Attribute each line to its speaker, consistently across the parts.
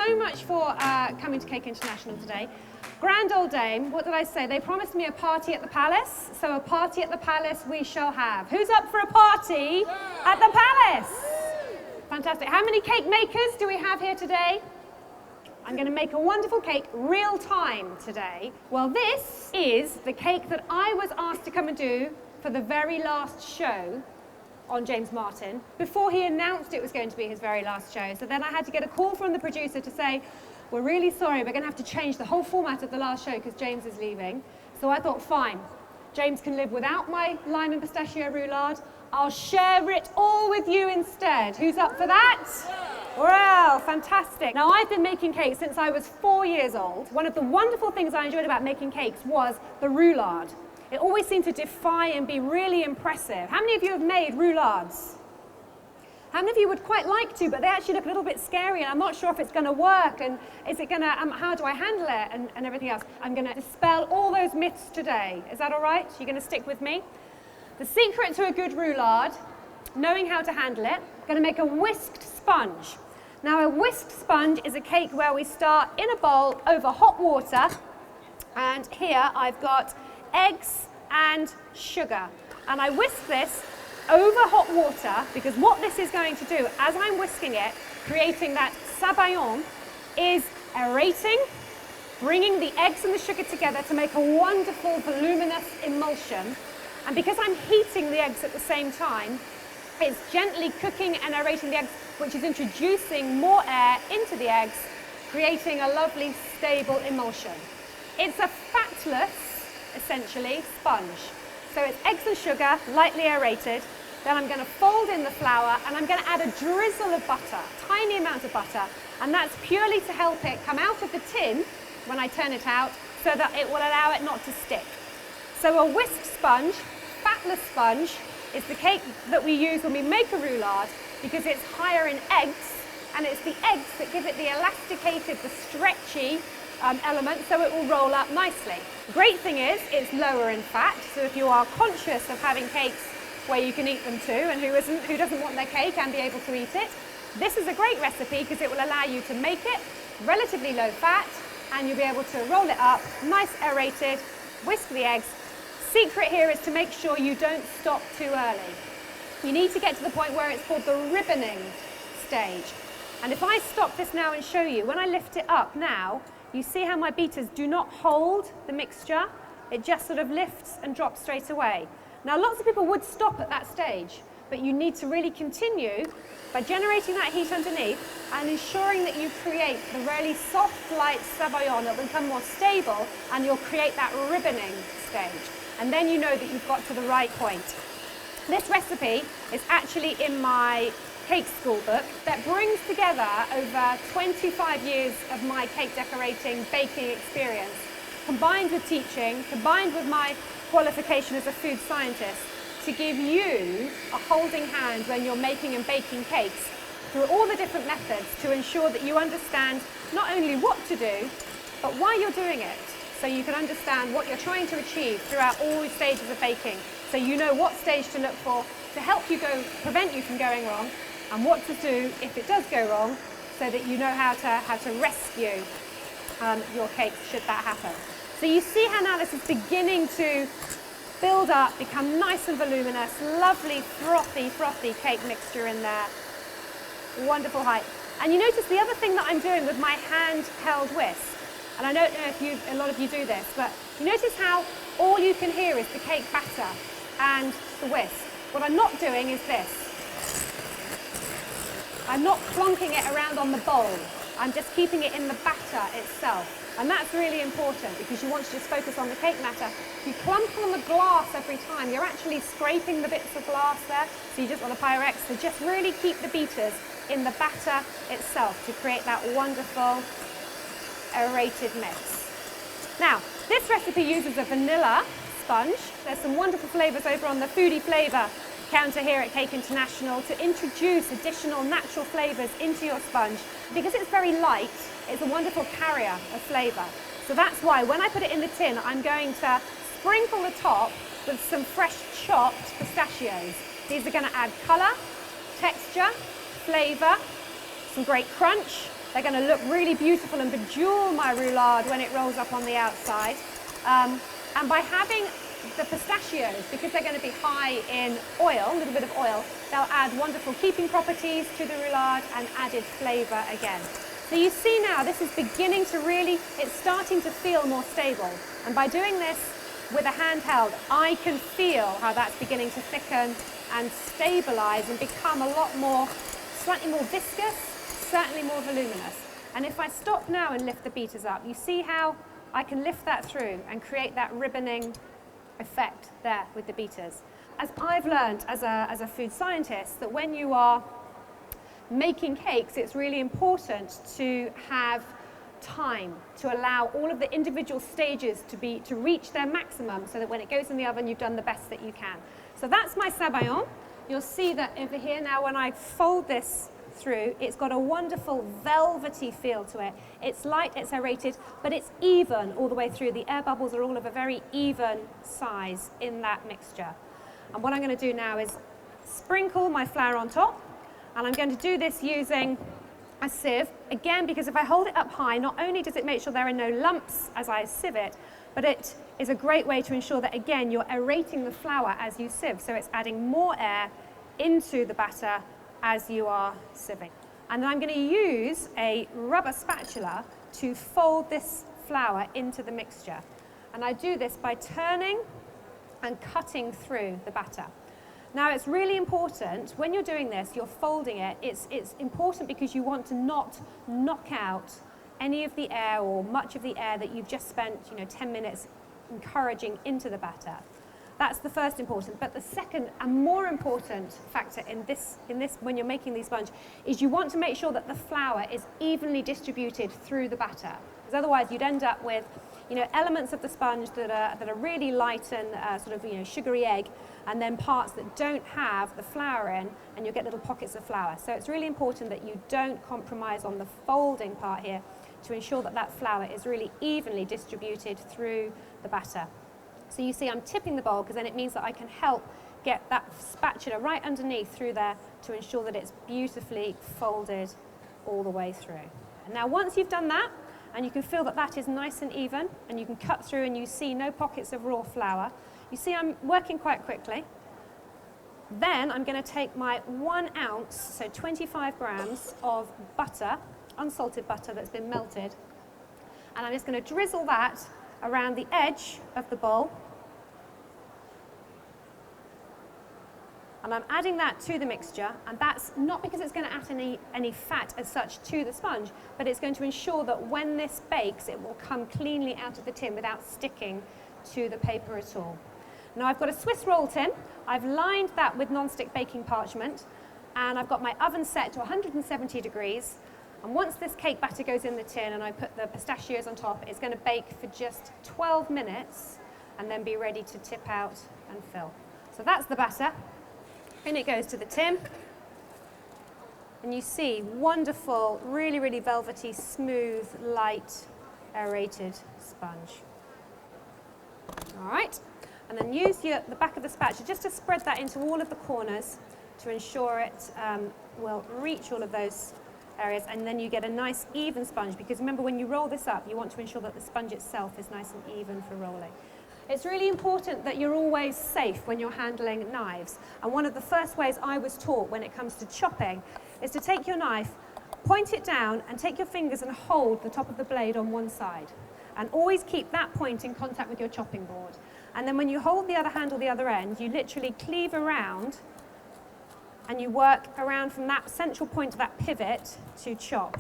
Speaker 1: so much for coming to Cake International today. Grand old dame, what did I say? They promised me a party at the palace, so a party at the palace we shall have. Who's up for a party at the palace? Fantastic. How many cake makers do we have here today? I'm going to make a wonderful cake real time today. Well, this is the cake that I was asked to come and do for the very last show on James Martin, before he announced it was going to be his very last show. So then I had to get a call from the producer to say, we're really sorry, we're going to have to change the whole format of the last show because James is leaving. So I thought, fine, James can live without my lime and pistachio roulade. I'll share it all with you instead. Who's up for that? Well, fantastic. Now, I've been making cakes since I was 4 years old. One of the wonderful things I enjoyed about making cakes was the roulade. It always seemed to defy and be really impressive. How many of you have made roulades? How many of you would quite like to, but they actually look a little bit scary, and I'm not sure if it's going to work, and is it going to, how do I handle it, and everything else. I'm going to dispel all those myths today. Is that all right? You're going to stick with me? The secret to a good roulade, knowing how to handle it, I'm going to make a whisked sponge. Now, a whisked sponge is a cake where we start in a bowl over hot water, and here I've got eggs and sugar. And I whisk this over hot water because what this is going to do, as I'm whisking it, creating that sabayon, is aerating, bringing the eggs and the sugar together to make a wonderful voluminous emulsion. And because I'm heating the eggs at the same time, it's gently cooking and aerating the eggs, which is introducing more air into the eggs, creating a lovely stable emulsion. It's a fatless, essentially, sponge. So it's eggs and sugar, lightly aerated. Then I'm going to fold in the flour and I'm going to add a drizzle of butter, tiny amount of butter. And that's purely to help it come out of the tin when I turn it out so that it will allow it not to stick. So a whisked sponge, fatless sponge, is the cake that we use when we make a roulade because it's higher in eggs, and it's the eggs that give it the elasticated, the stretchy element, so it will roll up nicely. The great thing is it's lower in fat, so if you are conscious of having cakes where you can eat them too, and who doesn't want their cake and be able to eat it, this is a great recipe because it will allow you to make it relatively low fat, and you'll be able to roll it up, nice aerated, whisk the eggs. Secret here is to make sure you don't stop too early. You need to get to the point where it's called the ribboning stage. And if I stop this now and show you, when I lift it up now, you see how my beaters do not hold the mixture. It just sort of lifts and drops straight away. Now, lots of people would stop at that stage, but you need to really continue by generating that heat underneath and ensuring that you create the really soft, light sabayon that will become more stable, and you'll create that ribboning stage. And then you know that you've got to the right point. This recipe is actually in my cake school book that brings together over 25 years of my cake decorating, baking experience, combined with teaching, combined with my qualification as a food scientist, to give you a holding hand when you're making and baking cakes through all the different methods to ensure that you understand not only what to do, but why you're doing it. So you can understand what you're trying to achieve throughout all the stages of baking. So you know what stage to look for to help you prevent you from going wrong, and what to do if it does go wrong, so that you know how to rescue your cake should that happen. So you see how now this is beginning to build up, become nice and voluminous, lovely frothy cake mixture in there. Wonderful height. And you notice the other thing that I'm doing with my handheld whisk, and I don't know if a lot of you do this, but you notice how all you can hear is the cake batter and the whisk. What I'm not doing is this. I'm not plonking it around on the bowl. I'm just keeping it in the batter itself. And that's really important because you want to just focus on the cake batter. If you clump on the glass every time, you're actually scraping the bits of glass there. So you just want a Pyrex to just really keep the beaters in the batter itself to create that wonderful aerated mix. Now, this recipe uses a vanilla sponge. There's some wonderful flavours over on the foodie flavour counter here at Cake International to introduce additional natural flavours into your sponge. Because it's very light, it's a wonderful carrier of flavour. So that's why when I put it in the tin, I'm going to sprinkle the top with some fresh chopped pistachios. These are going to add colour, texture, flavour, some great crunch, They're going to look really beautiful and bejewel my roulade when it rolls up on the outside. And by having the pistachios, because they're going to be high in oil, a little bit of oil, they'll add wonderful keeping properties to the roulade and added flavour again. So you see now this is beginning to really, it's starting to feel more stable. And by doing this with a handheld, I can feel how that's beginning to thicken and stabilise and become a lot more, slightly more viscous, certainly more voluminous. And if I stop now and lift the beaters up, you see how I can lift that through and create that ribboning effect there with the beaters. As I've learned as a food scientist, that when you are making cakes, it's really important to have time to allow all of the individual stages to reach their maximum, so that when it goes in the oven, you've done the best that you can. So that's my sabayon. You'll see that over here now, when I fold this through, it's got a wonderful velvety feel to it. It's light, it's aerated, but it's even all the way through. The air bubbles are all of a very even size in that mixture. And what I'm going to do now is sprinkle my flour on top, and I'm going to do this using a sieve, again, because if I hold it up high, not only does it make sure there are no lumps as I sieve it, but it is a great way to ensure that, again, you're aerating the flour as you sieve, so it's adding more air into the batter as you are sieving. And then I'm going to use a rubber spatula to fold this flour into the mixture. And I do this by turning and cutting through the batter. Now, it's really important when you're doing this, you're folding it, it's important because you want to not knock out any of the air or much of the air that you've just spent 10 minutes encouraging into the batter. That's the first important, but the second and more important factor in this when you're making these sponge is you want to make sure that the flour is evenly distributed through the batter, because otherwise you'd end up with elements of the sponge that are really light and sort of sugary egg, and then parts that don't have the flour in, and you'll get little pockets of flour. So it's really important that you don't compromise on the folding part here to ensure that that flour is really evenly distributed through the batter. So you see I'm tipping the bowl because then it means that I can help get that spatula right underneath through there to ensure that it's beautifully folded all the way through. And now once you've done that, and you can feel that that is nice and even, and you can cut through and you see no pockets of raw flour, you see I'm working quite quickly. Then I'm going to take my 1 ounce, so 25 grams of butter, unsalted butter that's been melted, and I'm just going to drizzle that around the edge of the bowl, and I'm adding that to the mixture, and that's not because it's going to add any fat as such to the sponge, but it's going to ensure that when this bakes it will come cleanly out of the tin without sticking to the paper at all. Now I've got a Swiss roll tin. I've lined that with non-stick baking parchment, and I've got my oven set to 170 degrees. And once this cake batter goes in the tin and I put the pistachios on top, it's going to bake for just 12 minutes and then be ready to tip out and fill. So that's the batter. In it goes to the tin. And you see wonderful, really, really velvety, smooth, light, aerated sponge. All right. And then use the back of the spatula just to spread that into all of the corners to ensure it will reach all of those areas, and then you get a nice even sponge, because remember when you roll this up you want to ensure that the sponge itself is nice and even for rolling. It's really important that you're always safe when you're handling knives, and one of the first ways I was taught when it comes to chopping is to take your knife, point it down and take your fingers and hold the top of the blade on one side, and always keep that point in contact with your chopping board. And then when you hold the other handle the other end, you literally cleave around and you work around from that central point to that pivot to chop,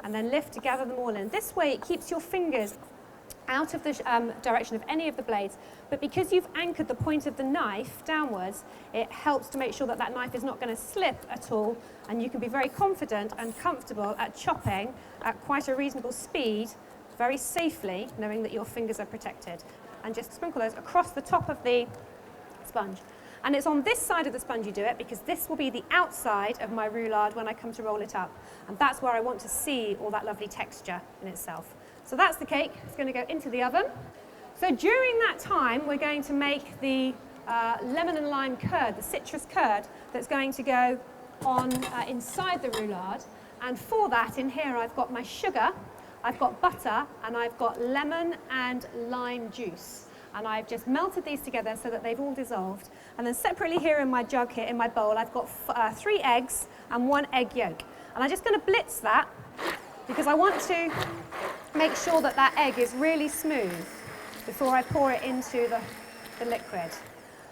Speaker 1: and then lift to gather them all in. This way it keeps your fingers out of the direction of any of the blades, but because you've anchored the point of the knife downwards, it helps to make sure that that knife is not going to slip at all, and you can be very confident and comfortable at chopping at quite a reasonable speed, very safely, knowing that your fingers are protected. And just sprinkle those across the top of the sponge. And it's on this side of the sponge you do it, because this will be the outside of my roulade when I come to roll it up. And that's where I want to see all that lovely texture in itself. So that's the cake. It's going to go into the oven. So during that time, we're going to make the lemon and lime curd, the citrus curd, that's going to go on inside the roulade. And for that, in here, I've got my sugar, I've got butter, and I've got lemon and lime juice. And I've just melted these together so that they've all dissolved. And then separately here in my jug here, in my bowl, I've got 3 eggs and 1 egg yolk. And I'm just going to blitz that because I want to make sure that that egg is really smooth before I pour it into the liquid.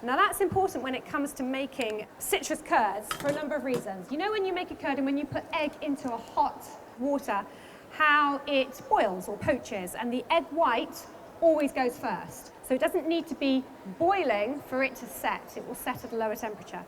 Speaker 1: Now that's important when it comes to making citrus curds for a number of reasons. You know when you make a curd and when you put egg into a hot water, how it boils or poaches, and the egg white always goes first. So it doesn't need to be boiling for it to set. It will set at a lower temperature.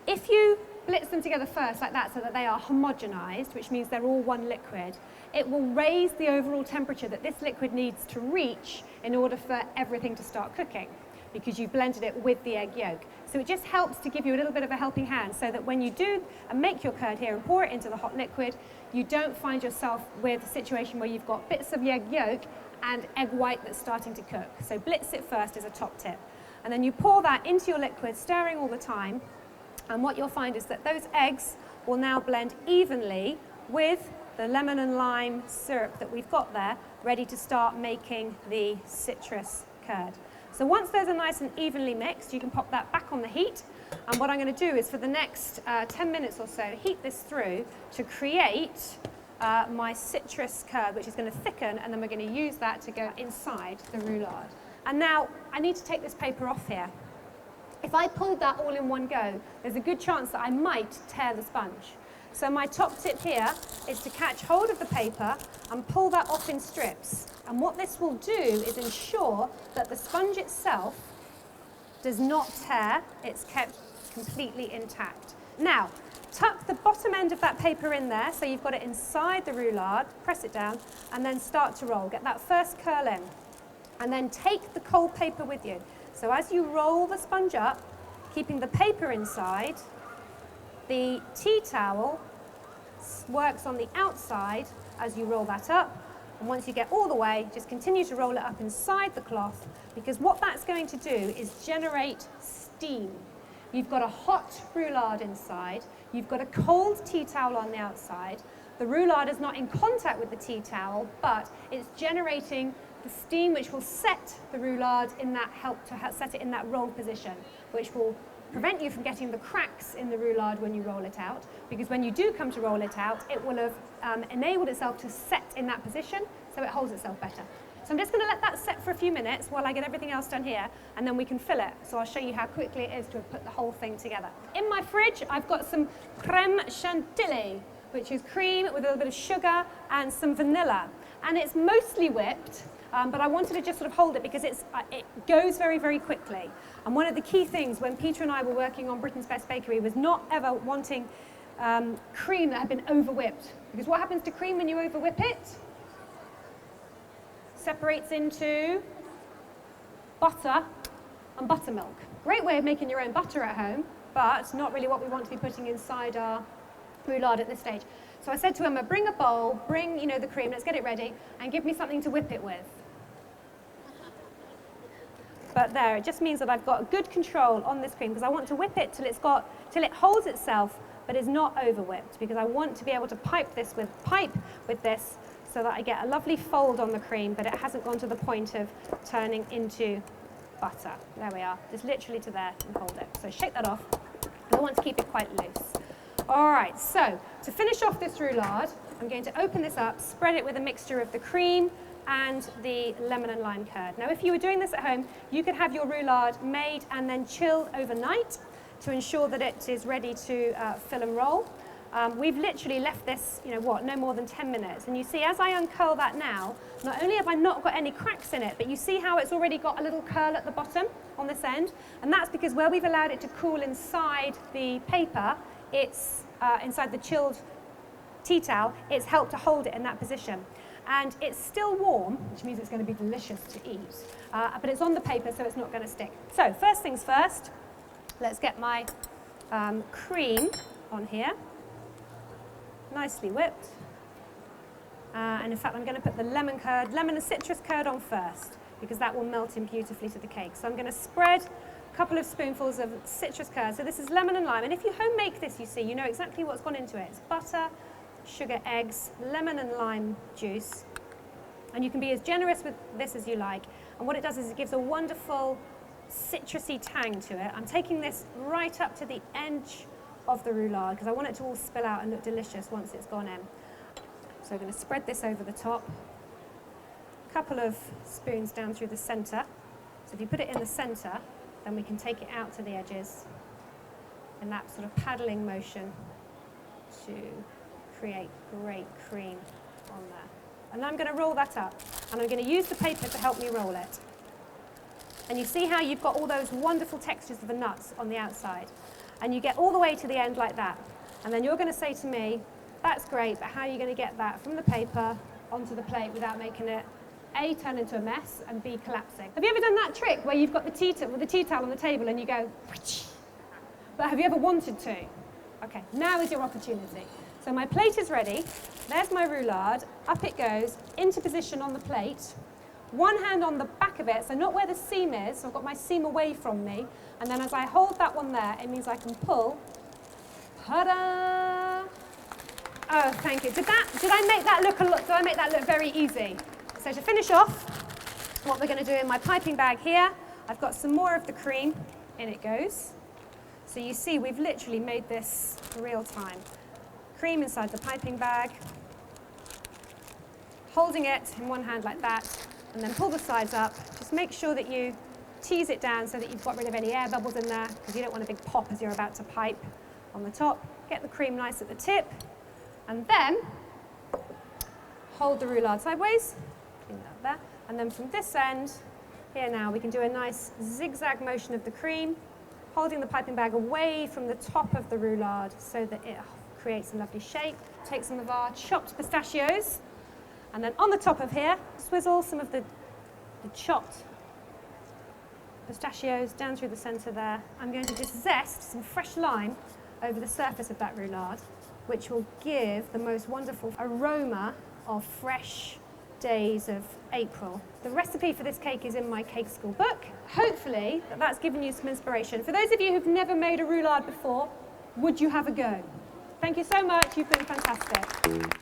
Speaker 1: If you blitz them together first like that so that they are homogenized, which means they're all one liquid, it will raise the overall temperature that this liquid needs to reach in order for everything to start cooking, because you blended it with the egg yolk. So it just helps to give you a little bit of a helping hand so that when you do make your curd here and pour it into the hot liquid, you don't find yourself with a situation where you've got bits of egg yolk and egg white that's starting to cook. So blitz it first is a top tip. And then you pour that into your liquid, stirring all the time, and what you'll find is that those eggs will now blend evenly with the lemon and lime syrup that we've got there, ready to start making the citrus curd. So once those are nice and evenly mixed, you can pop that back on the heat. And what I'm going to do is for the next 10 minutes or so, heat this through to create my citrus curd, which is going to thicken, and then we're going to use that to go inside the roulade. And now I need to take this paper off here. If I pulled that all in one go, there's a good chance that I might tear the sponge. So my top tip here is to catch hold of the paper and pull that off in strips. And what this will do is ensure that the sponge itself does not tear, it's kept completely intact. Now, tuck the bottom end of that paper in there so you've got it inside the roulade, press it down, and then start to roll. Get that first curl in. And then take the cold paper with you. So as you roll the sponge up, keeping the paper inside, the tea towel works on the outside as you roll that up. And once you get all the way, just continue to roll it up inside the cloth, because what that's going to do is generate steam. You've got a hot roulade inside, you've got a cold tea towel on the outside. The roulade is not in contact with the tea towel, but it's generating the steam which will set the roulade in that, set it in that rolled position, which will prevent you from getting the cracks in the roulade when you roll it out, because when you do come to roll it out, it will have enabled itself to set in that position, so it holds itself better. So I'm just going to let that set for a few minutes while I get everything else done here, and then we can fill it. So I'll show you how quickly it is to have put the whole thing together. In my fridge, I've got some creme chantilly, which is cream with a little bit of sugar and some vanilla. And it's mostly whipped, but I wanted to just sort of hold it because it goes very, very quickly. And one of the key things when Peter and I were working on Britain's Best Bakery was not ever wanting cream that had been over-whipped. Because what happens to cream when you over-whip it? Separates into butter and buttermilk. Great way of making your own butter at home, but not really what we want to be putting inside our roulade at this stage. So I said to Emma, bring a bowl, bring the cream, let's get it ready, and give me something to whip it with. But there, it just means that I've got good control on this cream because I want to whip it till it holds itself, but is not over whipped, because I want to be able to pipe with this so that I get a lovely fold on the cream, but it hasn't gone to the point of turning into butter. There we are, just literally to there and hold it. So shake that off. I want to keep it quite loose. All right, so to finish off this roulade, I'm going to open this up, spread it with a mixture of the cream and the lemon and lime curd. Now, if you were doing this at home, you could have your roulade made and then chilled overnight to ensure that it is ready to fill and roll. We've literally left this, no more than 10 minutes. And you see, as I uncurl that now, not only have I not got any cracks in it, but you see how it's already got a little curl at the bottom on this end. And that's because where we've allowed it to cool inside the paper, it's inside the chilled tea towel, it's helped to hold it in that position. And it's still warm, which means it's going to be delicious to eat. But it's on the paper, so it's not going to stick. So first things first, let's get my cream on here. Nicely whipped. And in fact, I'm going to put the lemon and citrus curd on first, because that will melt in beautifully to the cake. So I'm going to spread a couple of spoonfuls of citrus curd. So this is lemon and lime. And if you home make this, you know exactly what's gone into it. It's butter, sugar, eggs, lemon and lime juice. And you can be as generous with this as you like. And what it does is it gives a wonderful citrusy tang to it. I'm taking this right up to the edge of the roulade because I want it to all spill out and look delicious once it's gone in. So I'm going to spread this over the top. A couple of spoons down through the centre. So if you put it in the centre, then we can take it out to the edges in that sort of paddling motion to create great cream on there. And I'm going to roll that up, and I'm going to use the paper to help me roll it. And you see how you've got all those wonderful textures of the nuts on the outside, and you get all the way to the end like that. And then you're going to say to me, that's great, but how are you going to get that from the paper onto the plate without making it A, turn into a mess, and B, collapsing? Have you ever done that trick where you've got the tea towel on the table and you go, whoosh? But have you ever wanted to? Okay, now is your opportunity. So my plate is ready. There's my roulade. Up it goes, into position on the plate. One hand on the back of it, so not where the seam is, so I've got my seam away from me. And then as I hold that one there, it means I can pull. Ta-da! Oh, thank you. Did I make that look very easy? So to finish off, what we're going to do in my piping bag here, I've got some more of the cream. In it goes. So you see, we've literally made this real time. Cream inside the piping bag, holding it in one hand like that, and then pull the sides up. Just make sure that you tease it down so that you've got rid of any air bubbles in there, because you don't want a big pop as you're about to pipe on the top. Get the cream nice at the tip, and then hold the roulade sideways, clean that there, and then from this end, here now, we can do a nice zigzag motion of the cream, holding the piping bag away from the top of the roulade so that it creates a lovely shape. Take some of our chopped pistachios, and then on the top of here, swizzle some of the chopped pistachios down through the centre there. I'm going to just zest some fresh lime over the surface of that roulade, which will give the most wonderful aroma of fresh days of April. The recipe for this cake is in my cake school book. Hopefully that's given you some inspiration. For those of you who've never made a roulade before, would you have a go? Thank you so much, you've been fantastic.